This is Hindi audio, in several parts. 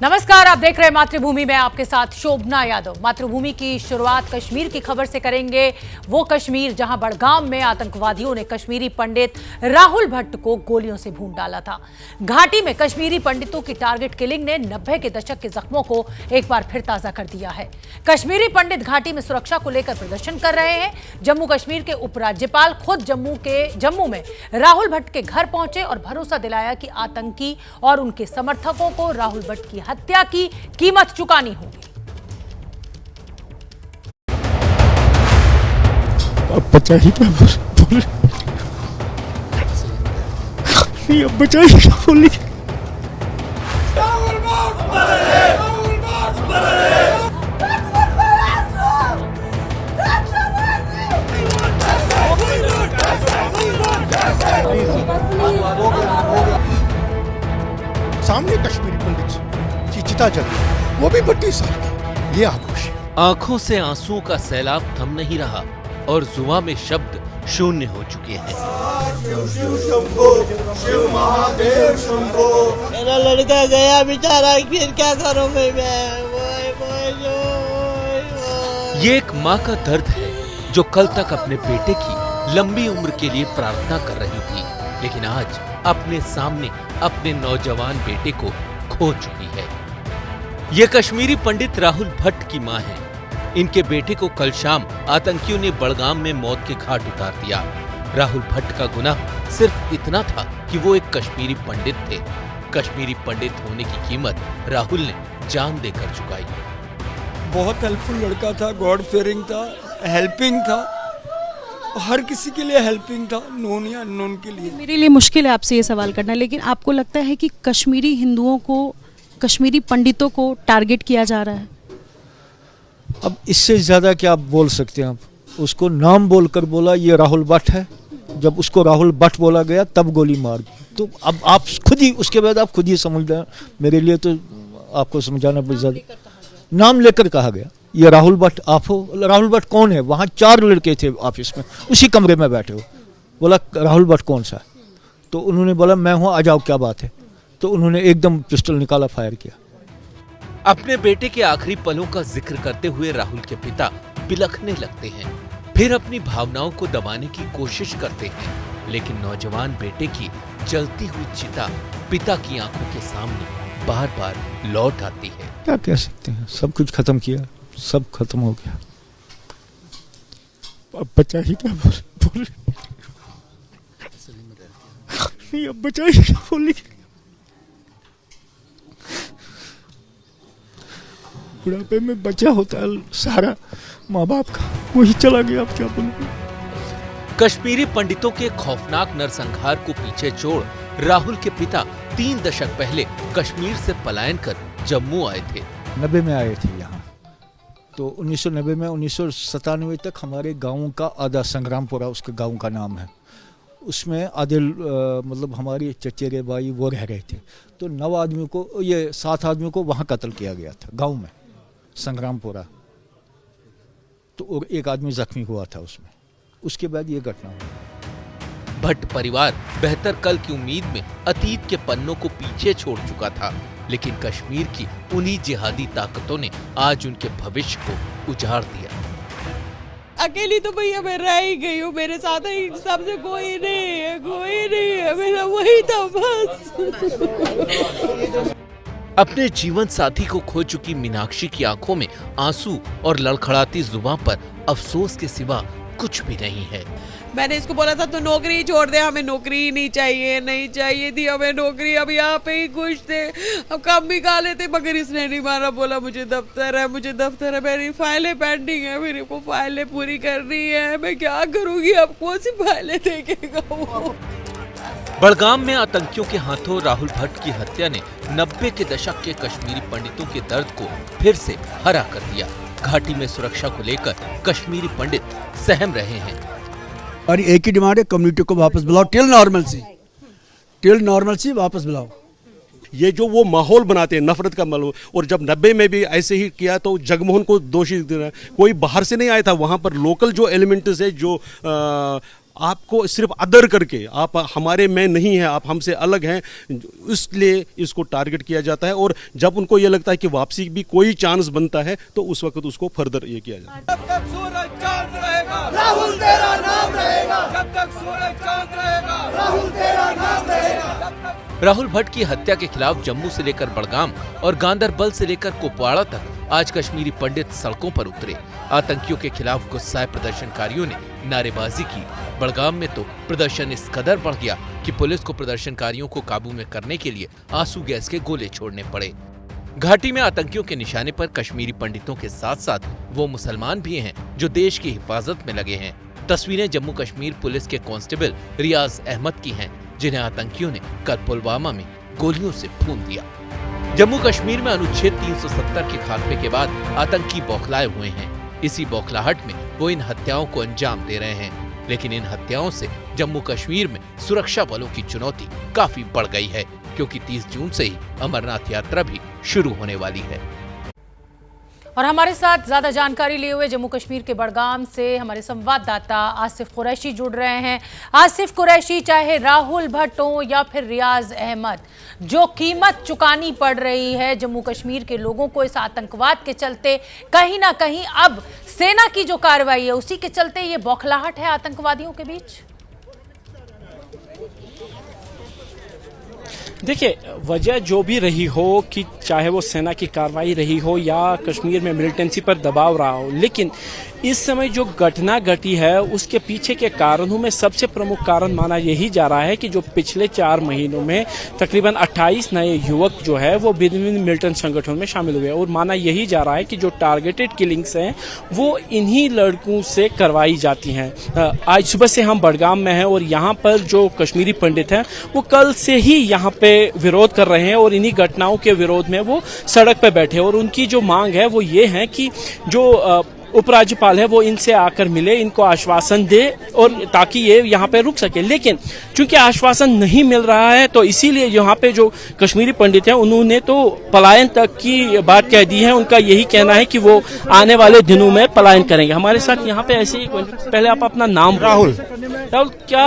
नमस्कार, आप देख रहे हैं मातृभूमि में आपके साथ शोभना यादव। मातृभूमि की शुरुआत कश्मीर की खबर से करेंगे। वो कश्मीर जहां बड़गाम में आतंकवादियों ने कश्मीरी पंडित राहुल भट्ट को गोलियों से भून डाला था। घाटी में कश्मीरी पंडितों की टारगेट किलिंग ने 90 के दशक के जख्मों को एक बार फिर ताजा कर दिया है। कश्मीरी पंडित घाटी में सुरक्षा को लेकर प्रदर्शन कर रहे हैं। जम्मू कश्मीर के उपराज्यपाल खुद जम्मू में राहुल भट्ट के घर पहुंचे और भरोसा दिलाया कि आतंकी और उनके समर्थकों को राहुल भट्ट की हत्या की कीमत चुकानी होगी। अब बचाइए क्या बोल नहीं, अब बचाइए क्या बोली। सामने कश्मीरी पंडित की चिता जल गई, वो भी 32 साल की। ये आक्रोश है। आंखों से आंसुओं का सैलाब थम नहीं रहा और जुबान में शब्द शून्य हो चुके हैं। मेरा लड़का गया बेचारा, फिर क्या करूंगी मैं। ये एक माँ का दर्द है जो कल तक अपने बेटे की लंबी उम्र के लिए प्रार्थना कर रही थी, लेकिन आज अपने सामने अपने नौजवान बेटे को खो चुकी है। ये कश्मीरी पंडित राहुल भट्ट की मां है। इनके बेटे को कल शाम आतंकियों ने बड़गाम में मौत के घाट उतार दिया। राहुल भट्ट का गुनाह सिर्फ इतना था कि वो एक कश्मीरी पंडित थे। कश्मीरी पंडित होने की कीमत राहुल ने जान देकर चुकाई। बहुत हेल्पफुल लड़का था, गॉड फेयरिंग था, हेल्पिंग था, हर किसी के लिए हेल्पिंग था, नोन या अननोन के लिए। मेरे लिए मुश्किल है आपसे ये सवाल करना, लेकिन आपको लगता है कि कश्मीरी हिंदुओं को, कश्मीरी पंडितों को टारगेट किया जा रहा है? अब इससे ज्यादा क्या आप बोल सकते हैं। आप उसको नाम बोलकर बोला ये राहुल भट्ट है। जब उसको राहुल भट्ट बोला गया तब गोली मार दी। तो अब आप खुद ही उसके बाद आप खुद ही समझ लें। मेरे लिए तो आपको समझाना बहुत ज्यादा। नाम लेकर कहा गया ये राहुल भट्ट आप हो। राहुल भट्ट कौन है? वहाँ 4 लड़के थे ऑफिस में, उसी कमरे में बैठे हो। बोला राहुल भट्ट कौन सा? तो उन्होंने बोला मैं हूँ, आ जाओ क्या बात है। तो उन्होंने एकदम पिस्टल निकाला, फायर किया। अपने बेटे के आखिरी पलों का जिक्र करते हुए राहुल के पिता बिलखने लगते हैं, फिर अपनी भावनाओं को दबाने की कोशिश करते हैं, लेकिन नौजवान बेटे की जलती हुई चिता पिता की आंखों के सामने बार बार लौट आती है। क्या कह सकते हैं, सब कुछ खत्म किया, सब खत्म हो गया। अब बचाइए क्या बोल नहीं, अब बचाइए क्या बोली। बुढ़ापे में बचा होता है सारा माँ बाप का, वही चला गया। अब क्या बोलूं। कश्मीरी पंडितों के खौफनाक नरसंहार को पीछे छोड़ राहुल के पिता 3 दशक पहले कश्मीर से पलायन कर जम्मू आए थे। 90 में आए थे यहाँ। तो 1990 में 1997 तक हमारे गाँव का आधा संग्रामपुरा उसके गाँव का नाम है। उसमें आधे मतलब हमारे चचेरे भाई वो रह रहे थे। तो 9 आदमियों को, ये 7 आदमियों को वहाँ कत्ल किया गया था गाँव में संग्रामपुरा। तो और 1 आदमी जख्मी हुआ था उसमें। उसके बाद ये घटना हुई। भट्ट परिवार बेहतर कल की उम्मीद में अतीत के पन्नों को पीछे छोड़ चुका था, लेकिन कश्मीर की उन्हीं जिहादी ताकतों ने आज उनके भविष्य को उजाड़ दिया। अकेली तो भैया मैं रह ही गई हूँ, मेरे साथ ही सबसे कोई नहीं है, मेरा वही था बस। अपने जीवन साथी को खो चुकी मीनाक्षी की आंखों में आंसू और लड़खड़ाती जुबान पर अफसोस के सिवा कुछ भी नहीं है। मैंने इसको बोला था तो नौकरी छोड़ दे, हमें नौकरी ही नहीं चाहिए थी हमें नौकरी, अब यहाँ पे ही खुश थे, अब काम भी खा लेते, मगर इसने नहीं मारा। बोला मुझे दफ्तर है, मेरी फाइलें पेंडिंग है, मेरे को फाइलें पूरी करनी है, मैं क्या करूँगी, अब कौन सी फाइलें देखेगा वो। बड़गाम में आतंकियों के हाथों राहुल भट्ट की हत्या ने 90 के दशक के कश्मीरी पंडितों के दर्द को फिर से हरा कर दिया। घाटी में सुरक्षा को लेकर कश्मीरी पंडित सहम रहे हैं। और एक ही डिमांड है, कम्युनिटी को वापस बुलाओ, टिल नॉर्मल सी वापस बुलाओ। ये जो वो माहौल बनाते हैं नफरत का माहौल, और जब 90 में भी ऐसे ही किया तो जगमोहन को दोषी देना, कोई बाहर से नहीं आया था। वहाँ पर लोकल जो एलिमेंट्स है, जो आपको सिर्फ अदर करके, आप हमारे में नहीं है, आप हमसे अलग हैं, इसलिए इसको टारगेट किया जाता है। और जब उनको ये लगता है कि वापसी भी कोई चांस बनता है तो उस वक्त उसको फर्दर ये किया जाता है। जब तक सूरज चांद रहेगा राहुल तेरा नाम रहेगा, जब तक सूरज चांद रहेगा राहुल तेरा नाम रहेगा। राहुल भट्ट की हत्या के खिलाफ जम्मू से लेकर बड़गाम और गांदरबल से लेकर कुपवाड़ा तक आज कश्मीरी पंडित सड़कों पर उतरे। आतंकियों के खिलाफ गुस्साए प्रदर्शनकारियों ने नारेबाजी की। बड़गाम में तो प्रदर्शन इस कदर बढ़ गया कि पुलिस को प्रदर्शनकारियों को काबू में करने के लिए आंसू गैस के गोले छोड़ने पड़े। घाटी में आतंकियों के निशाने पर कश्मीरी पंडितों के साथ साथ वो मुसलमान भी हैं जो देश की हिफाजत में लगे हैं। तस्वीरें जम्मू कश्मीर पुलिस के कांस्टेबल रियाज अहमद की हैं, जिन्हें आतंकियों ने कल पुलवामा में गोलियों से भून दिया। जम्मू कश्मीर में अनुच्छेद 370 के खात्मे के बाद आतंकी बौखलाए हुए हैं। इसी बौखलाहट में वो इन हत्याओं को अंजाम दे रहे हैं। लेकिन इन हत्याओं से जम्मू कश्मीर में सुरक्षा बलों की चुनौती काफी बढ़ गई है, क्योंकि 30 जून से ही अमरनाथ यात्रा भी शुरू होने वाली है। और हमारे साथ ज्यादा जानकारी लिए हुए जम्मू कश्मीर के बड़गाम से हमारे संवाददाता आसिफ कुरैशी जुड़ रहे हैं। आसिफ कुरैशी, चाहे राहुल भट्ट हो या फिर रियाज अहमद, जो कीमत चुकानी पड़ रही है जम्मू कश्मीर के लोगों को इस आतंकवाद के चलते, कहीं ना कहीं अब सेना की जो कार्रवाई है उसी के चलते ये बौखलाहट है आतंकवादियों के बीच। देखिए, वजह जो भी रही हो, कि चाहे वो सेना की कार्रवाई रही हो या कश्मीर में मिलिटेंसी पर दबाव रहा हो, लेकिन इस समय जो घटना घटी है उसके पीछे के कारणों में सबसे प्रमुख कारण माना यही जा रहा है कि जो पिछले 4 महीनों में तकरीबन 28 नए युवक जो है वो विभिन्न मिलिटेंट संगठनों में शामिल हुए, और माना यही जा रहा है कि जो टारगेटेड किलिंग्स हैं वो इन्हीं लड़कों से करवाई जाती हैं। आज सुबह से हम बड़गाम में हैं और यहाँ पर जो कश्मीरी पंडित हैं वो कल से ही यहाँ पे विरोध कर रहे हैं और इन्हीं घटनाओं के विरोध में वो सड़क पे बैठे, और उनकी जो मांग है वो ये है कि जो उपराज्यपाल है वो इनसे आकर मिले, इनको आश्वासन दे और ताकि ये यहाँ पे रुक सके। लेकिन चूंकि आश्वासन नहीं मिल रहा है तो इसीलिए यहाँ पे जो कश्मीरी पंडित हैं उन्होंने तो पलायन तक की बात कह दी है। उनका यही कहना है कि वो आने वाले दिनों में पलायन करेंगे। हमारे साथ यहाँ पे ऐसे ही, पहले आप अपना नाम। राहुल, क्या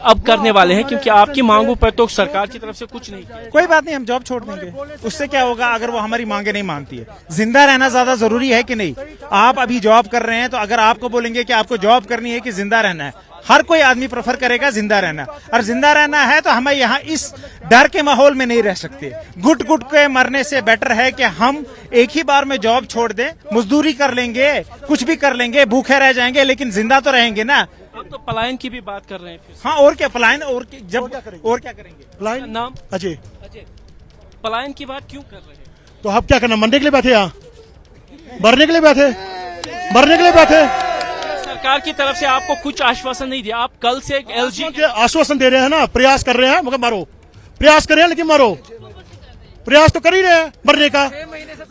अब करने वाले हैं, क्योंकि आपकी मांगों पर तो सरकार की तरफ से कुछ नहीं। कोई बात नहीं, हम जॉब छोड़ देंगे, उससे क्या होगा अगर वो हमारी मांगे नहीं मानती है। जिंदा रहना ज्यादा जरूरी है कि नहीं? आप अभी जॉब कर रहे हैं तो अगर आपको बोलेंगे कि आपको जॉब करनी है कि जिंदा रहना है, हर कोई आदमी प्रेफर करेगा जिंदा रहना, और जिंदा रहना है तो हमें यहाँ इस डर के माहौल में नहीं रह सकते। घुट घुट के मरने से बेटर है कि हम एक ही बार में जॉब छोड़ दें, मजदूरी कर लेंगे, कुछ भी कर लेंगे, भूखे रह जाएंगे, लेकिन जिंदा तो रहेंगे ना। आप तो पलायन की भी बात कर रहे हैं। हाँ, और क्या पलायन, और क्या करेंगे? पलायन नाम अजय। पलायन की बात क्यों कर रहे हैं? तो आप क्या करना, मरने के लिए बैठे, यहाँ मरने के लिए बैठे, मरने के लिए बैठे? सरकार की तरफ से आपको कुछ आश्वासन नहीं दिया। आप कल से एलजी के आश्वासन दे रहे हैं ना, प्रयास कर रहे हैं, मगर मारो, प्रयास कर रहे हैं लेकिन मारो, प्रयास तो कर ही रहे हैं मरने का।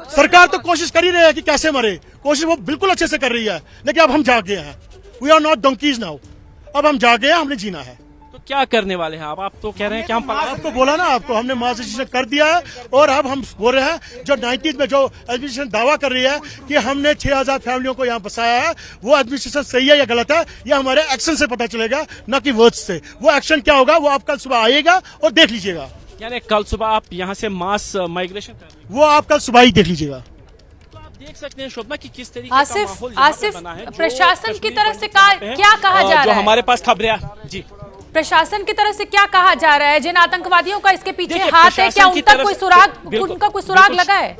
सरकार तो कोशिश कर ही रहे हैं कि कैसे मरे, कोशिश वो बिल्कुल अच्छे से कर रही है, लेकिन अब हम जाग गए हैं। We are not donkeys now, अब हम जाग गए हैं, हमने जीना है। तो क्या करने वाले हैं आप तो कह रहे हैं कि हम आपको बोला ना, आपको हमने मास डिसीजन कर दिया है, और अब हम बोल रहे हैं जो 90s में जो एडमिनिस्ट्रेशन दावा कर रही है कि हमने 6000 फैमिलियों को यहाँ बसाया है, वो एडमिनिस्ट्रेशन सही है या गलत है, ये हमारे एक्शन से पता चलेगा, न कि वर्ड्स से। वो एक्शन क्या होगा वो आप कल सुबह आइएगा और देख लीजिएगा। यानी कल सुबह आप यहाँ से मास माइग्रेशन कर रहे हैं, वो आप कल सुबह ही देख लीजिएगा। देख सकते हैं शोभना कि किस तरीके का माहौल यहाँ पे बना है। प्रशासन की तरफ से क्या कहा जा रहा है? जो हमारे पास खबरें जी, प्रशासन की तरफ से क्या कहा जा रहा है? जिन आतंकवादियों का इसके पीछे हाथ है, क्या उनका कोई सुराग लगा है?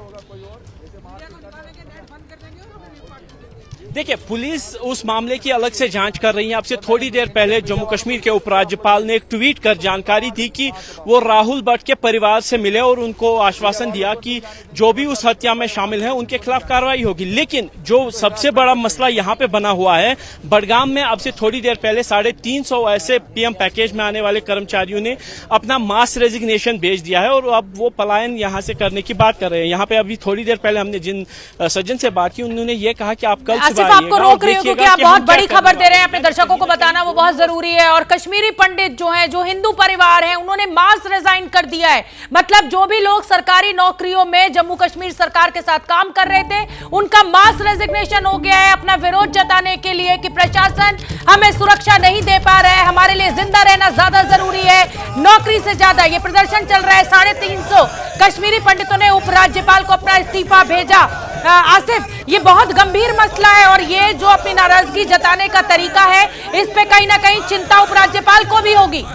देखिए, पुलिस उस मामले की अलग से जांच कर रही है। आपसे थोड़ी देर पहले जम्मू कश्मीर के उपराज्यपाल ने एक ट्वीट कर जानकारी दी कि वो राहुल भट्ट के परिवार से मिले और उनको आश्वासन दिया कि जो भी उस हत्या में शामिल हैं उनके खिलाफ कार्रवाई होगी। लेकिन जो सबसे बड़ा मसला यहाँ पे बना हुआ है, बड़गाम में अब से थोड़ी देर पहले 350 ऐसे पीएम पैकेज में आने वाले कर्मचारियों ने अपना मास रेजिग्नेशन भेज दिया है और अब वो पलायन यहाँ से करने की बात कर रहे हैं। यहाँ पे अभी थोड़ी देर पहले हमने जिन सज्जन से बात की, उन्होंने ये कहा कि आप कल सुबह आसिफ आपको रोक रही हूँ क्योंकि आप बहुत बड़ी खबर दे रहे हैं, अपने दर्शकों को बताना वो बहुत जरूरी है। और कश्मीरी पंडित जो हैं, जो हिंदू परिवार हैं, उन्होंने मास रिजाइन कर दिया है। मतलब जो भी लोग सरकारी नौकरियों में जम्मू कश्मीर सरकार के साथ काम कर रहे थे, उनका मास रेजिग्नेशन हो गया है अपना विरोध जताने के लिए कि प्रशासन हमें सुरक्षा नहीं दे पा रहा है, हमारे लिए जिंदा रहना ज्यादा जरूरी है नौकरी से ज्यादा। ये प्रदर्शन चल रहा है। 350 कश्मीरी पंडितों ने उपराज्यपाल को अपना इस्तीफा भेजा। आसिफ, ये बहुत गंभीर मसला है और ये जो अपनी नाराजगी जताने का तरीका है, इस पे कहीं ना कहीं चिंता उपराज्यपाल को भी होगी।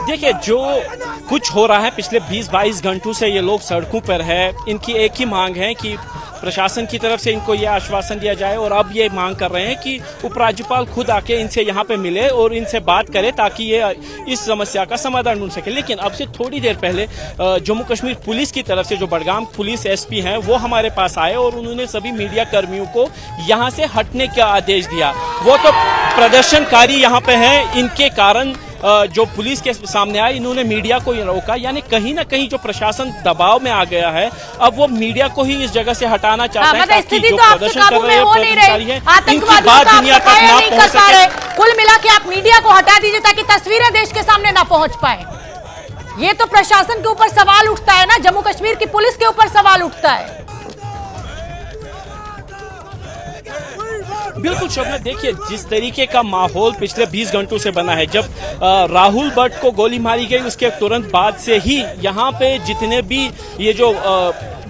देखिए, जो कुछ हो रहा है पिछले 20-22 घंटों से ये लोग सड़कों पर है। इनकी एक ही मांग है कि प्रशासन की तरफ से इनको ये आश्वासन दिया जाए और अब ये मांग कर रहे हैं कि उपराज्यपाल खुद आके इनसे यहाँ पे मिले और इनसे बात करे ताकि ये इस समस्या का समाधान ढूंढ सके। लेकिन अब से थोड़ी देर पहले जम्मू कश्मीर पुलिस की तरफ से जो बडगाम पुलिस एसपी हैं वो हमारे पास आए और उन्होंने सभी मीडिया कर्मियों को यहाँ से हटने का आदेश दिया। वो तो प्रदर्शनकारी यहाँ पे हैं, इनके कारण जो पुलिस के सामने आए, इन्होंने मीडिया को रोका। यानी कहीं ना कहीं जो प्रशासन दबाव में आ गया है, अब वो मीडिया को ही इस जगह से हटाना चाहता है ताकि जो प्रदर्शन कर रहे हैं इनकी बात दुनिया तक ना पहुंच सके। कुल मिला के आप मीडिया को हटा दीजिए ताकि तस्वीरें देश के सामने ना पहुंच पाए। ये तो प्रशासन के ऊपर सवाल उठता है ना, जम्मू कश्मीर की पुलिस के ऊपर सवाल उठता है। बिल्कुल शोभना, देखिए जिस तरीके का माहौल पिछले 20 घंटों से बना है, जब राहुल भट्ट को गोली मारी गई उसके तुरंत बाद से ही यहाँ पे जितने भी ये जो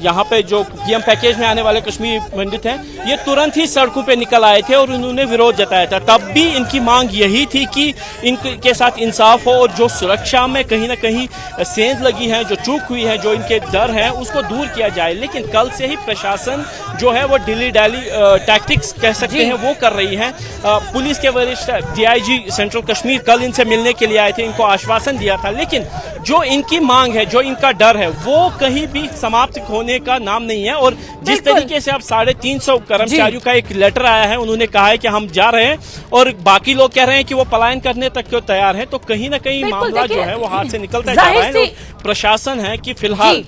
यहाँ पे जो पीएम पैकेज में आने वाले कश्मीरी पंडित हैं, ये तुरंत ही सड़कों पे निकल आए थे और उन्होंने विरोध जताया था। तब भी इनकी मांग यही थी कि इनके साथ इंसाफ हो और जो सुरक्षा में कहीं ना कहीं सेंध लगी है, जो चूक हुई है, जो इनके डर है, उसको दूर किया जाए। लेकिन कल से ही प्रशासन जो है वो डिली डैली टैक्टिक्स कह सकते हैं वो कर रही है। पुलिस के वरिष्ठ DIG सेंट्रल कश्मीर कल इनसे मिलने के लिए आए थे, इनको आश्वासन दिया था। लेकिन जो इनकी मांग है, जो इनका डर है, वो कहीं भी समाप्त होने का नाम नहीं है। और जिस तरीके से अब 350 कर्मचारियों का एक लेटर आया है, उन्होंने कहा है कि हम जा रहे हैं और बाकी लोग कह रहे हैं कि वो पलायन करने तक क्यों तैयार है, तो कहीं ना कहीं मामला जो है वो हाथ से निकलता जा रहा है। प्रशासन है कि फिलहाल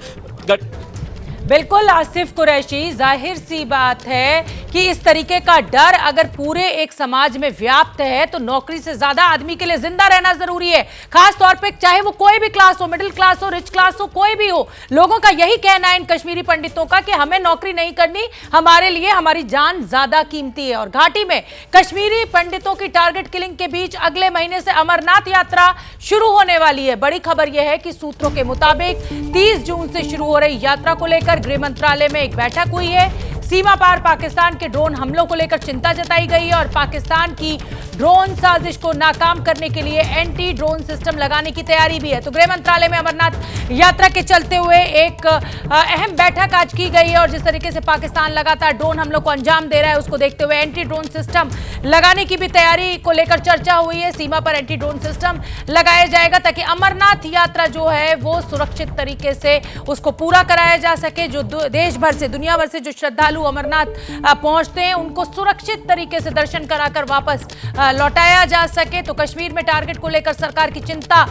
बिल्कुल आसिफ कुरैशी, जाहिर सी बात है कि इस तरीके का डर अगर पूरे एक समाज में व्याप्त है तो नौकरी से ज्यादा आदमी के लिए जिंदा रहना जरूरी है। खास तौर पे चाहे वो कोई भी क्लास हो, मिडिल क्लास हो, रिच क्लास हो, कोई भी हो, लोगों का यही कहना है इन कश्मीरी पंडितों का कि हमें नौकरी नहीं करनी, हमारे लिए हमारी जान ज्यादा कीमती है। और घाटी में कश्मीरी पंडितों की टारगेट किलिंग के बीच अगले महीने से अमरनाथ यात्रा शुरू होने वाली है। बड़ी खबर यह है कि सूत्रों के मुताबिक 30 जून से शुरू हो रही यात्रा को लेकर गृह मंत्रालय में एक बैठक हुई है। सीमा पार पाकिस्तान के ड्रोन हमलों को लेकर चिंता जताई गई है और पाकिस्तान की ड्रोन साजिश को नाकाम करने के लिए एंटी ड्रोन सिस्टम लगाने की तैयारी भी है। तो गृह मंत्रालय में अमरनाथ यात्रा के चलते हुए एक अहम बैठक आज की गई है और जिस तरीके से पाकिस्तान लगातार ड्रोन हमलों को अंजाम दे रहा है, उसको देखते हुए एंटी ड्रोन सिस्टम लगाने की भी तैयारी को लेकर चर्चा हुई है। सीमा पर एंटी ड्रोन सिस्टम लगाया जाएगा ताकि अमरनाथ यात्रा जो है वो सुरक्षित तरीके से उसको पूरा कराया जा सके। जो देश भर से, दुनिया भर से जो श्रद्धालु अमरनाथ पहुंचते हैं, उनको सुरक्षित तरीके से दर्शन कराकर वापस लौटाया जा सके। तो कश्मीर में टारगेट को लेकर सरकार की चिंता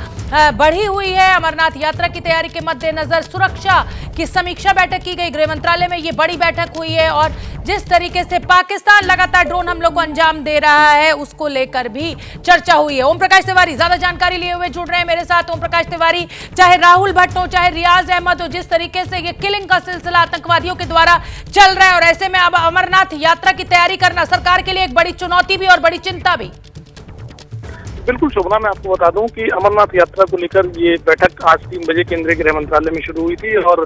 बढ़ी हुई है। अमरनाथ यात्रा की तैयारी के मद्देनजर सुरक्षा की समीक्षा बैठक की गई। गृह मंत्रालय में ये बड़ी बैठक हुई है और जिस तरीके से पाकिस्तान लगातार ड्रोन हमलों को अंजाम दे रहा है, उसको लेकर भी चर्चा हुई है। ओम प्रकाश तिवारी ज्यादा जानकारी लिए हुए जुड़ रहे हैं मेरे साथ। ओम प्रकाश तिवारी, चाहे राहुल भट्ट हो, चाहे रियाज अहमद हो, जिस तरीके से ये किलिंग का सिलसिला आतंकवादियों के द्वारा चल रहा है और ऐसे में अब अमरनाथ यात्रा की तैयारी करना सरकार के लिए एक बड़ी चुनौती भी और बड़ी चिंता भी। बिल्कुल शोभना, मैं आपको बता दूं कि अमरनाथ यात्रा को लेकर ये बैठक आज 3 बजे केंद्रीय गृह मंत्रालय में शुरू हुई थी और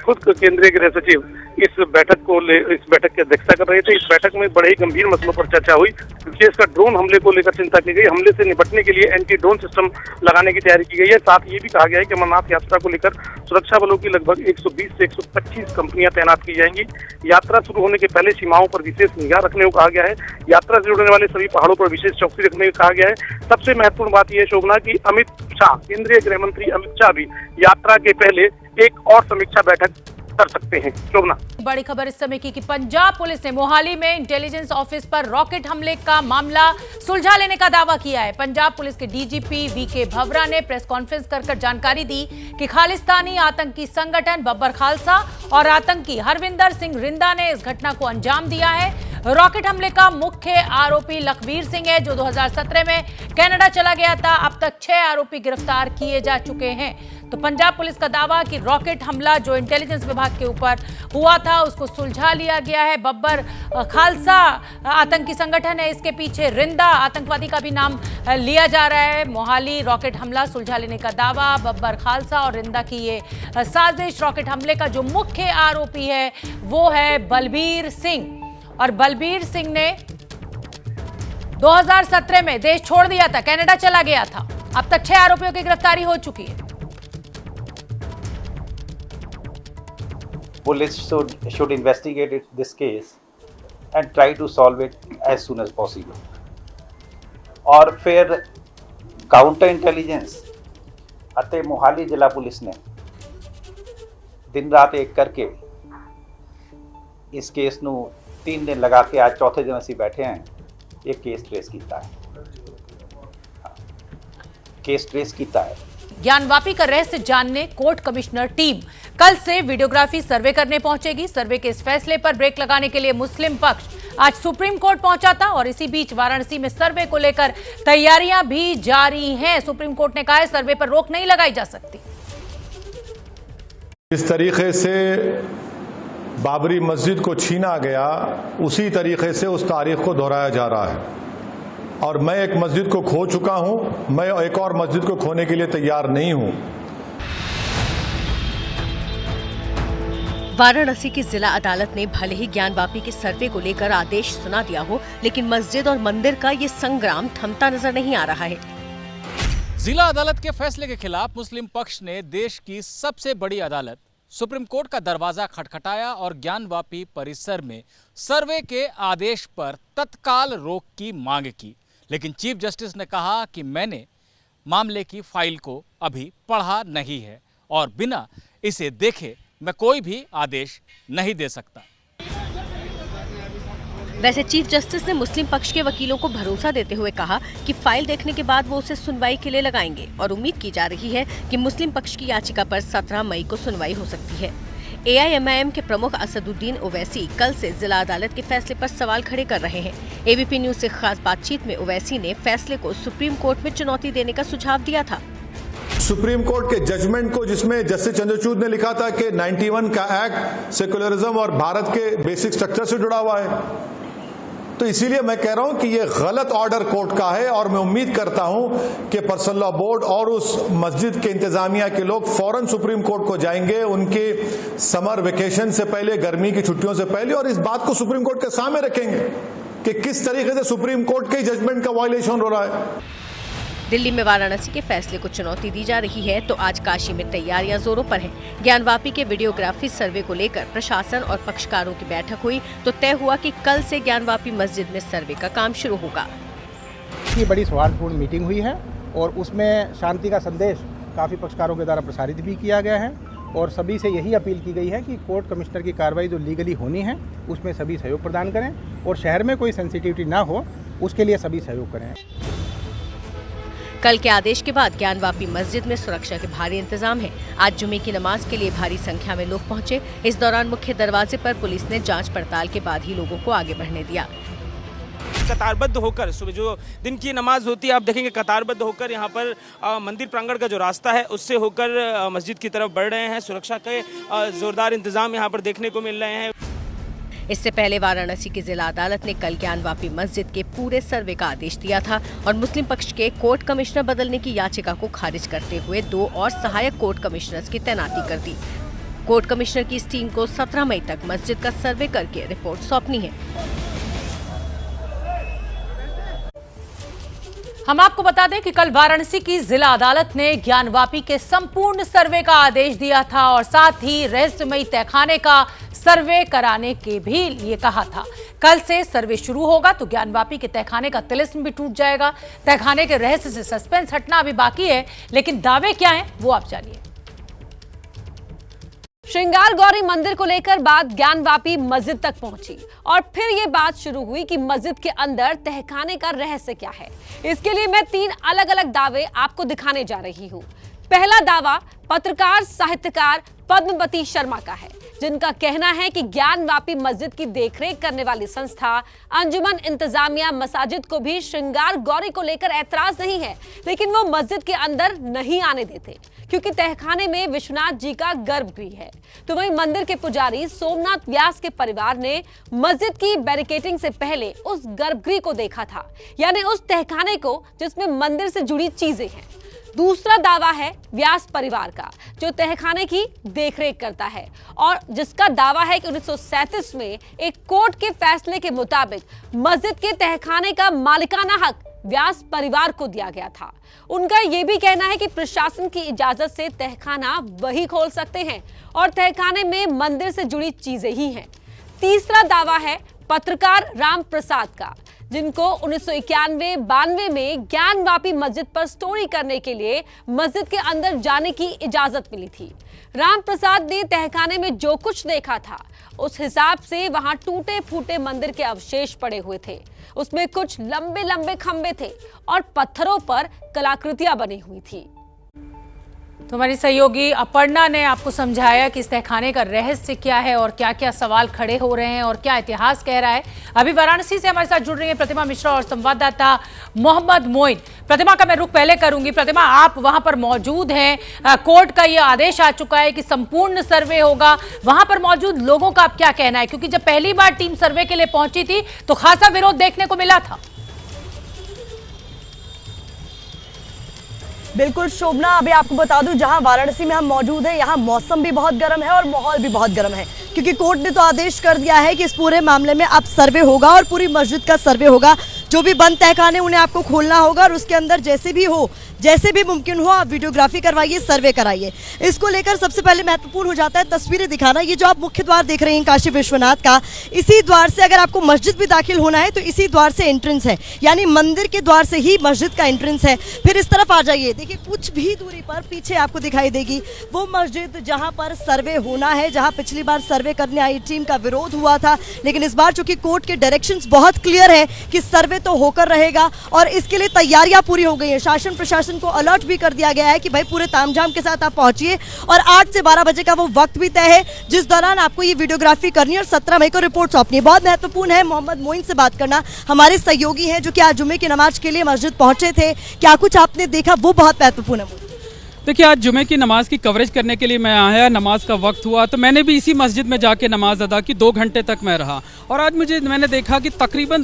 खुद केंद्रीय गृह सचिव इस बैठक की अध्यक्षता कर रहे थे। इस बैठक में बड़े ही गंभीर मसलों पर चर्चा हुई। विशेषकर ड्रोन हमले को लेकर चिंता की गई। हमले से निपटने के लिए एंटी ड्रोन सिस्टम लगाने की तैयारी की गई है। साथ ये भी कहा गया है कि अमरनाथ यात्रा को लेकर सुरक्षा बलों की लगभग 120 से 125 कंपनियां तैनात की जाएंगी। यात्रा शुरू होने के पहले सीमाओं पर विशेष निगाह रखने को कहा गया है। यात्रा से जुड़ने वाले सभी पहाड़ों पर विशेष चौकसी रखने को कहा गया है। सबसे महत्वपूर्ण बात यह शोभना कि अमित शाह, केंद्रीय गृह मंत्री अमित शाह भी यात्रा के पहले एक और समीक्षा बैठक कर सकते हैं। शोभना, बड़ी खबर इस समय की कि पंजाब पुलिस ने मोहाली में इंटेलिजेंस ऑफिस पर रॉकेट हमले का मामला सुलझा लेने का दावा किया है। पंजाब पुलिस के डीजीपी वीके भवरा ने प्रेस कॉन्फ्रेंस कर जानकारी दी कि खालिस्तानी आतंकी संगठन बब्बर खालसा और आतंकी हरविंदर सिंह रिंदा ने इस घटना को अंजाम दिया है। रॉकेट हमले का मुख्य आरोपी लखबीर सिंह है, जो 2017 में कनाडा चला गया था। अब तक 6 आरोपी गिरफ्तार किए जा चुके हैं। तो पंजाब पुलिस का दावा कि रॉकेट हमला जो इंटेलिजेंस विभाग के ऊपर हुआ था उसको सुलझा लिया गया है। बब्बर खालसा आतंकी संगठन है, इसके पीछे रिंदा आतंकवादी का भी नाम लिया जा रहा है। मोहाली रॉकेट हमला सुलझा लेने का दावा, बब्बर खालसा और रिंदा की ये साजिश। रॉकेट हमले का जो मुख्य आरोपी है वो है बलबीर सिंह, और बलबीर सिंह ने 2017 में देश छोड़ दिया था, कनाडा चला गया था। अब तक 6 आरोपियों की गिरफ्तारी हो चुकी है। Police should investigate this case and try to solve it as soon as possible. और फिर काउंटर इंटेलिजेंस ਅਤੇ मोहाली जिला पुलिस ने दिन रात एक करके इस केस ਨੂੰ 3 दिन लगा के आज चौथे दिन ਅਸੀਂ बैठे हैं, ये केस ट्रेस किया है। केस ट्रेस किया है। ज्ञानवापी का रहस्य जानने कोर्ट कमिश्नर टीम कल से वीडियोग्राफी सर्वे करने पहुंचेगी। सर्वे के इस फैसले पर ब्रेक लगाने के लिए मुस्लिम पक्ष आज सुप्रीम कोर्ट पहुंचा था, और इसी बीच वाराणसी में सर्वे को लेकर तैयारियां भी जारी हैं। सुप्रीम कोर्ट ने कहा है सर्वे पर रोक नहीं लगाई जा सकती। इस तरीके से बाबरी मस्जिद को छीना गया, उसी तरीके से उस तारीख को दोहराया जा रहा है। और मैं एक मस्जिद को खो चुका हूं, मैं एक और मस्जिद को खोने के लिए तैयार नहीं हूं। वाराणसी की जिला अदालत ने भले ही ज्ञानवापी के सर्वे को लेकर आदेश सुना दिया हो, लेकिन मस्जिद और मंदिर का ये संग्राम थमता नजर नहीं आ रहा है। जिला अदालत के फैसले के खिलाफ मुस्लिम पक्ष ने देश की सबसे बड़ी अदालत सुप्रीम कोर्ट का दरवाजा खटखटाया और ज्ञानवापी परिसर में सर्वे के आदेश पर तत्काल रोक की मांग की। लेकिन चीफ जस्टिस ने कहा कि मैंने मामले की फाइल को अभी पढ़ा नहीं है और बिना इसे देखे मैं कोई भी आदेश नहीं दे सकता। वैसे चीफ जस्टिस ने मुस्लिम पक्ष के वकीलों को भरोसा देते हुए कहा कि फाइल देखने के बाद वो उसे सुनवाई के लिए लगाएंगे, और उम्मीद की जा रही है कि मुस्लिम पक्ष की याचिका पर 17 मई को सुनवाई हो सकती है। AIMIM के प्रमुख असदुद्दीन ओवैसी कल से जिला अदालत के फैसले पर सवाल खड़े कर रहे हैं। ABP न्यूज से खास बातचीत में ओवैसी ने फैसले को सुप्रीम कोर्ट में चुनौती देने का सुझाव दिया था। सुप्रीम कोर्ट के जजमेंट को, जिसमें जस्टिस चंद्रचूड़ ने लिखा था कि 91 का एक्ट सेकुलरिज्म और भारत के बेसिक स्ट्रक्चर से जुड़ा हुआ है, तो इसीलिए मैं कह रहा हूं कि ये गलत ऑर्डर कोर्ट का है। और मैं उम्मीद करता हूं कि पर्सनल लॉ बोर्ड और उस मस्जिद के इंतजामिया के लोग फौरन सुप्रीम कोर्ट को जाएंगे, उनके समर वेकेशन से पहले, गर्मी की छुट्टियों से पहले, और इस बात को सुप्रीम कोर्ट के सामने रखेंगे कि किस तरीके से सुप्रीम कोर्ट के जजमेंट का वायलेशन हो रहा है। दिल्ली में वाराणसी के फैसले को चुनौती दी जा रही है, तो आज काशी में तैयारियां जोरों पर हैं। ज्ञानवापी के वीडियोग्राफी सर्वे को लेकर प्रशासन और पक्षकारों की बैठक हुई, तो तय हुआ कि कल से ज्ञानवापी मस्जिद में सर्वे का काम शुरू होगा। ये बड़ी सौहार्दपूर्ण मीटिंग हुई है और उसमें शांति का संदेश काफ़ी पक्षकारों के द्वारा प्रसारित भी किया गया है, और सभी से यही अपील की गई है कि कोर्ट कमिश्नर की कार्रवाई जो लीगली होनी है उसमें सभी सहयोग प्रदान करें, और शहर में कोई सेंसिटिविटी ना हो उसके लिए सभी सहयोग करें। कल के आदेश के बाद ज्ञानवापी मस्जिद में सुरक्षा के भारी इंतजाम है। आज जुमे की नमाज के लिए भारी संख्या में लोग पहुंचे। इस दौरान मुख्य दरवाजे पर पुलिस ने जांच पड़ताल के बाद ही लोगों को आगे बढ़ने दिया। कतारबद्ध होकर सुबह जो दिन की नमाज होती है, आप देखेंगे कतारबद्ध होकर यहाँ पर मंदिर प्रांगण का जो रास्ता है उससे होकर मस्जिद की तरफ बढ़ रहे हैं। सुरक्षा के जोरदार इंतजाम यहाँ पर देखने को मिल रहे हैं। इससे पहले वाराणसी की जिला अदालत ने कल ज्ञानवापी मस्जिद के पूरे सर्वे का आदेश दिया था, और मुस्लिम पक्ष के कोर्ट कमिश्नर बदलने की याचिका को खारिज करते हुए 2 और सहायक कोर्ट कमिश्नर्स की तैनाती कर दी। कोर्ट कमिश्नर की इस टीम को 17 मई तक मस्जिद का सर्वे करके रिपोर्ट सौंपनी है। हम आपको बता दें कि कल वाराणसी की जिला अदालत ने ज्ञानवापी के संपूर्ण सर्वे का आदेश दिया था, और साथ ही रहस्यमयी तहखाने का सर्वे कराने के भी लिए कहा था। कल से सर्वे शुरू होगा तो ज्ञानवापी के तहखाने का तिलिस्म भी टूट जाएगा। तहखाने के रहस्य से सस्पेंस हटना अभी बाकी है, लेकिन दावे क्या हैं वो आप जानिए। श्रृंगार गौरी मंदिर को लेकर बात ज्ञानवापी मस्जिद तक पहुंची और फिर ये बात शुरू हुई कि मस्जिद के अंदर तहखाने का रहस्य क्या है। इसके लिए मैं 3 अलग अलग दावे आपको दिखाने जा रही हूं। पहला दावा पत्रकार साहित्यकार पद्मवती शर्मा का है, जिनका कहना है कि ज्ञानवापी मस्जिद की देखरेख करने वाली संस्था अंजुमन इंतजामिया मसाजिद को भी श्रृंगार गौरी को लेकर ऐतराज नहीं है, लेकिन वो मस्जिद के अंदर नहीं आने देते क्योंकि तहखाने में विश्वनाथ जी का गर्भगृह है। तो वहीं मंदिर के पुजारी सोमनाथ व्यास के परिवार ने मस्जिद की बैरिकेडिंग से पहले उस गर्भगृह को देखा था, यानी उस तहखाने को जिसमें मंदिर से जुड़ी चीजें हैं। दूसरा दावा है व्यास परिवार का, जो तहखाने की देखरेख करता है और जिसका दावा है कि 1937 में एक कोर्ट के फैसले के मुताबिक मस्जिद के तहखाने का मालिकाना हक व्यास परिवार को दिया गया था। उनका यह भी कहना है कि प्रशासन की इजाजत से तहखाना वही खोल सकते हैं और तहखाने में मंदिर से जुड़ी चीजें ही हैं। तीसरा दावा है पत्रकार राम प्रसाद का, जिनको 1991-92 में ज्ञानवापी मस्जिद पर स्टोरी करने के लिए मस्जिद के अंदर जाने की इजाजत मिली थी। राम प्रसाद ने तहखाने में जो कुछ देखा था उस हिसाब से वहां टूटे फूटे मंदिर के अवशेष पड़े हुए थे। उसमें कुछ लंबे लंबे खंबे थे और पत्थरों पर कलाकृतियां बनी हुई थी। तो हमारी सहयोगी अपर्णा ने आपको समझाया कि इस तहखाने का रहस्य क्या है और क्या क्या सवाल खड़े हो रहे हैं और क्या इतिहास कह रहा है। अभी वाराणसी से हमारे साथ जुड़ रही है प्रतिमा मिश्रा और संवाददाता मोहम्मद मोइन। प्रतिमा का मैं रुख पहले करूंगी। प्रतिमा, आप वहां पर मौजूद हैं, कोर्ट का ये आदेश आ चुका है कि संपूर्ण सर्वे होगा, वहां पर मौजूद लोगों का आप क्या कहना है? क्योंकि जब पहली बार टीम सर्वे के लिए पहुंची थी तो खासा विरोध देखने को मिला था। बिल्कुल शोभना, अभी आपको बता दूं जहां वाराणसी में हम मौजूद हैं, यहाँ मौसम भी बहुत गर्म है और माहौल भी बहुत गर्म है, क्योंकि कोर्ट ने तो आदेश कर दिया है कि इस पूरे मामले में अब सर्वे होगा और पूरी मस्जिद का सर्वे होगा। जो भी बंद तहखाने उन्हें आपको खोलना होगा और उसके अंदर जैसे भी मुमकिन हो आप वीडियोग्राफी करवाइए, सर्वे कराइए। इसको लेकर सबसे पहले महत्वपूर्ण हो जाता है तस्वीरें दिखाना। ये जो आप मुख्य द्वार देख रहे हैं काशी विश्वनाथ का, इसी द्वार से अगर आपको मस्जिद भी दाखिल होना है तो इसी द्वार से एंट्रेंस है, यानी मंदिर के द्वार से ही मस्जिद का एंट्रेंस है। फिर इस तरफ आ जाइए, देखिए कुछ भी दूरी पर पीछे आपको दिखाई देगी वो मस्जिद जहाँ पर सर्वे होना है, जहाँ पिछली बार सर्वे करने आई टीम का विरोध हुआ था, लेकिन इस बार चूंकि कोर्ट के डायरेक्शंस बहुत क्लियर है कि सर्वे तो होकर रहेगा और इसके लिए तैयारियां पूरी हो गई है। शासन प्रशासन को अलर्ट भी कर दिया गया है कि भाई पूरे तामझाम के साथ आप पहुंचिए और 8 से 12 बजे का वो वक्त भी तय है जिस दौरान आपको ये वीडियोग्राफी करनी है और 17 मई को रिपोर्ट सौंपनी है। बहुत महत्वपूर्ण है मोहम्मद मोइन से बात करना, हमारे सहयोगी हैं जो कि आज जुमे की नमाज के लिए मस्जिद पहुंचे थे। क्या कुछ आपने देखा, वो बहुत महत्वपूर्ण है। देखिए, आज जुमे की नमाज की कवरेज करने के लिए मैं आया, नमाज का वक्त हुआ तो मैंने भी इसी मस्जिद में जाके नमाज अदा की। 2 घंटे तक मैं रहा और आज मैंने देखा कि तकरीबन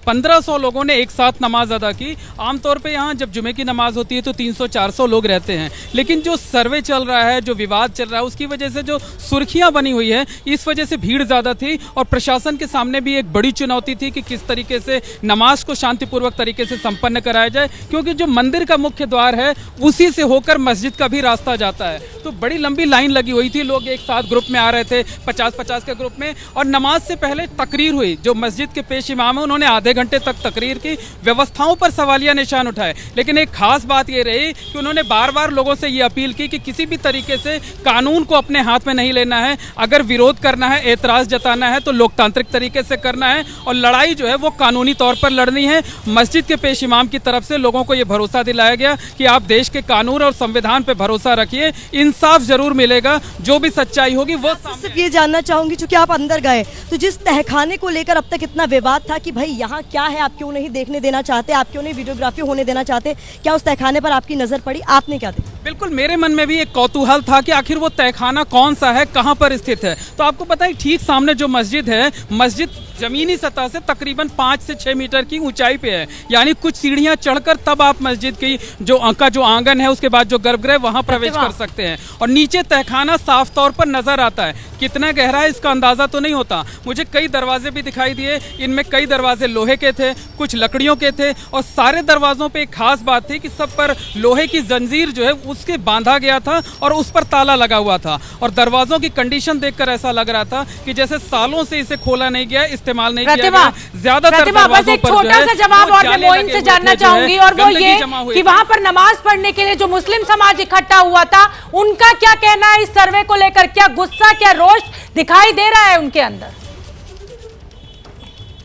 1500 लोगों ने एक साथ नमाज अदा की। आमतौर पे यहाँ जब जुमे की नमाज होती है तो 300-400 लोग रहते हैं, लेकिन जो सर्वे चल रहा है, जो विवाद चल रहा है, उसकी वजह से जो सुर्खियाँ बनी हुई है, इस वजह से भीड़ ज़्यादा थी और प्रशासन के सामने भी एक बड़ी चुनौती थी कि किस तरीके से नमाज को शांतिपूर्वक तरीके से संपन्न कराया जाए, क्योंकि जो मंदिर का मुख्य द्वार है उसी से होकर मस्जिद का भी रास्ता जाता है। तो बड़ी लंबी लाइन लगी हुई थी, लोग एक साथ ग्रुप में आ रहे थे, 50-50 के ग्रुप में। और नमाज से पहले तकरीर हुई, जो मस्जिद के पेश इमाम है उन्होंने आधे घंटे तक तकरीर की, व्यवस्थाओं पर सवालिया निशान उठाए। लेकिन एक खास बात ये रही कि उन्होंने बार बार लोगों से ये अपील की कि किसी भी तरीके से कानून को अपने हाथ में नहीं लेना है। अगर विरोध करना है, एतराज जताना है तो लोकतांत्रिक तरीके से करना है और लड़ाई जो है वो कानूनी तौर पर लड़नी है। मस्जिद के पेश इमाम की तरफ से लोगों को ये भरोसा दिलाया गया कि आप देश के कानून और संविधान पे भरोसा रखिए, इंसाफ जरूर मिलेगा, जो भी सच्चाई होगी वो। सिर्फ ये जानना चाहूंगी, चूंकि आप अंदर गए तो जिस तहखाने को लेकर अब तक इतना विवाद था कि भाई यहाँ क्या है, आप क्यों नहीं देखने देना चाहते, आप क्यों नहीं वीडियोग्राफी होने देना चाहते, क्या उस तहखाने पर आपकी नजर पड़ी, आपने क्या देखा? बिल्कुल, मेरे मन में भी एक कौतूहल था कि आखिर वो तहखाना कौन सा है, कहाँ पर स्थित है। तो आपको पता है ठीक सामने जो मस्जिद है, मस्जिद जमीनी सतह से तकरीबन 5 से 6 मीटर की ऊंचाई पे है, यानी कुछ सीढ़ियां चढ़कर तब आप मस्जिद की जो आंगन है, उसके बाद जो गर्भगृह वहां प्रवेश कर सकते हैं। और नीचे तहखाना साफ तौर पर नजर आता है, कितना गहरा है इसका अंदाजा तो नहीं होता। मुझे कई दरवाजे भी दिखाई दिए, इनमें कई दरवाजे लोहे के थे, कुछ लकड़ियों के थे और सारे दरवाजों पे एक खास बात थी कि सब पर लोहे की जंजीर जो है उसके बांधा गया था और उस पर ताला लगा हुआ था, और दरवाजों की कंडीशन देखकर ऐसा लग रहा था कि जैसे सालों से इसे खोला नहीं गया, इस्तेमाल नहीं किया गया। ज्यादातर बस एक छोटा सा जवाब और मैं मोइन से जानना चाहूंगी, और वो ये कि वहां पर नमाज पढ़ने के लिए जो मुस्लिम समाज इकट्ठा हुआ था, उनका क्या कहना है इस सर्वे को लेकर? क्या गुस्सा, क्या रोष दिखाई दे रहा है उनके अंदर?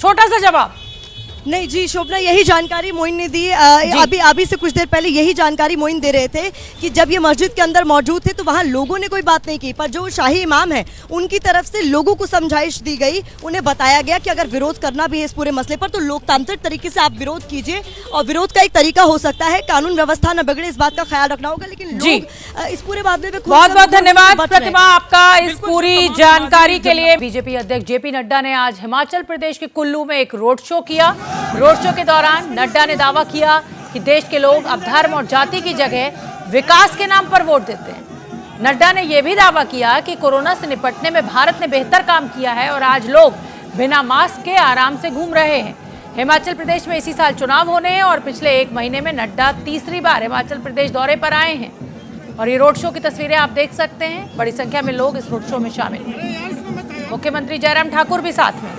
छोटा सा जवाब। नहीं जी शोभना, यही जानकारी मोइन ने दी। अभी से कुछ देर पहले यही जानकारी मोइन दे रहे थे कि जब ये मस्जिद के अंदर मौजूद थे तो वहाँ लोगों ने कोई बात नहीं की, पर जो शाही इमाम है उनकी तरफ से लोगों को समझाइश दी गई। उन्हें बताया गया कि अगर विरोध करना भी है इस पूरे मसले पर तो लोकतांत्रिक तरीके से आप विरोध कीजिए, और विरोध का एक तरीका हो सकता है कानून व्यवस्था न बिगड़े, इस बात का ख्याल रखना होगा। लेकिन लोग इस पूरे मामले में बहुत बहुत धन्यवाद प्रतिमा आपका इस पूरी जानकारी के लिए। बीजेपी अध्यक्ष जेपी नड्डा ने आज हिमाचल प्रदेश के कुल्लू में एक रोड शो किया। रोड शो के दौरान नड्डा ने दावा किया कि देश के लोग अब धर्म और जाति की जगह विकास के नाम पर वोट देते हैं। नड्डा ने यह भी दावा किया कि कोरोना से निपटने में भारत ने बेहतर काम किया है और आज लोग बिना मास्क के आराम से घूम रहे हैं। हिमाचल प्रदेश में इसी साल चुनाव होने हैं और पिछले एक महीने में नड्डा तीसरी बार हिमाचल प्रदेश दौरे पर आए हैं, और ये रोड शो की तस्वीरें आप देख सकते हैं। बड़ी संख्या में लोग इस रोड शो में शामिल हुए। मुख्यमंत्री जयराम ठाकुर भी साथ में।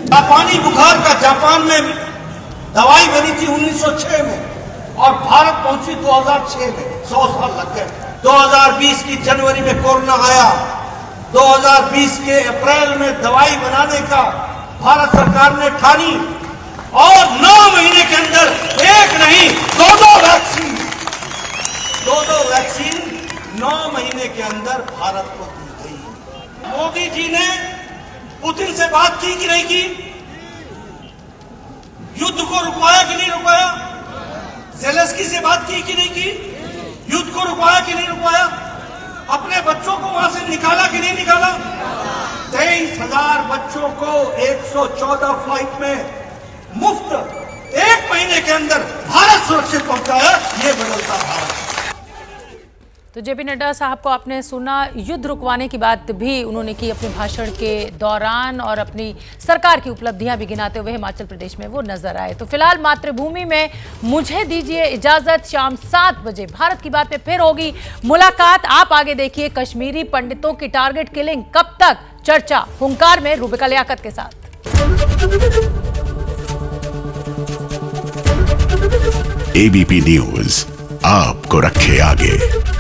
जापानी बुखार का जापान में दवाई बनी थी 1906 में और भारत पहुंची 2006 में, 100 साल लग गए। 2020 की जनवरी में कोरोना आया, 2020 के अप्रैल में दवाई बनाने का भारत सरकार ने ठानी और 9 महीने के अंदर एक नहीं दो वैक्सीन 9 महीने के अंदर भारत को दी गई। मोदी जी ने पुतिन से बात की कि नहीं की? युद्ध को रुकवाया कि नहीं रुकवाया? ज़ेलेंस्की से बात की कि नहीं की? युद्ध को रुकवाया कि नहीं रुकवाया? अपने बच्चों को वहां से निकाला कि नहीं निकाला? 23,000 बच्चों को 114 फ्लाइट में मुफ्त एक महीने के अंदर भारत सुरक्षित पहुंचाया। ये बदलता भारत। तो जेपी नड्डा साहब को आपने सुना, युद्ध रुकवाने की बात भी उन्होंने की अपने भाषण के दौरान, और अपनी सरकार की उपलब्धियां भी गिनाते हुए हिमाचल प्रदेश में वो नजर आए। तो फिलहाल मातृभूमि में मुझे दीजिए इजाजत। शाम 7 बजे भारत की बात पे फिर होगी मुलाकात। आप आगे देखिए कश्मीरी पंडितों की टारगेट किलिंग कब तक, चर्चा हुंकार में रूबिका लियाकत के साथ। एबीपी न्यूज आपको रखे आगे।